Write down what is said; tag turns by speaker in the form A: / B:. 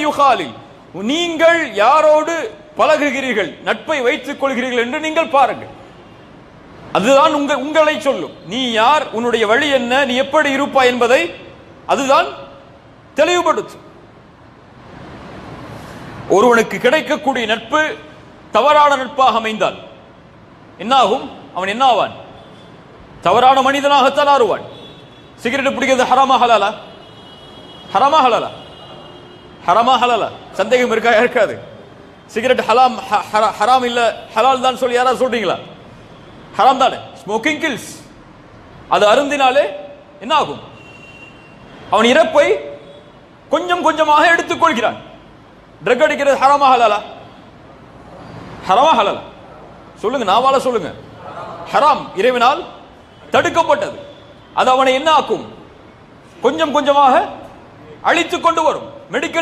A: யுகாலில், நீங்கள் யாரோடு பழகுகிறீர்கள், நட்பை வைத்துக் கொள்கிறீர்கள் என்று நீங்கள் பாருங்கள். அதுதான் உங்களை சொல்லும். நீ யார், உன்னுடைய வழி என்ன, நீ எப்படி இருப்பாய் என்பதை அதுதான் தெளிவுபடுத்தும். ஒருவனுக்கு கிடைக்கக்கூடிய நட்பு தவறான நட்பாக அமைந்தால் என்னாகும்? அவன் என்ன ஆவான்? தவறான மனிதனாகத்தான் ஆறுவான். சிகரெட் பிடிக்கிறது ஹராமா ஹலாலா? ஹராமா ஹலாலா? ஹராமா ஹலாலா? சந்தேகம் இருக்கா? இருக்காது. சிகரெட் ஹராம் இல்ல ஹலால் தான் சொல்லி யாராவது சொல்றீங்களா? ஹராம் தானே. Smoking kills. அது அருந்தினாலே என்ன ஆகும்? அவன் இறப்பை கொஞ்சம் கொஞ்சமாக எடுத்துக் கொள்கிறான். ட்ரக் அடிக்கிறது ஹராமா ஹலாலா? ஹராமா ஹலாலா? சொல்லுங்க, நாவால சொல்லுங்க. ஹராம், இறைவனால் தடுக்கப்பட்டது. அது அவனை என்ன ஆக்கும்? கொஞ்சம் கொஞ்சமாக அழித்துக் கொண்டு வரும். மெடிக்கல்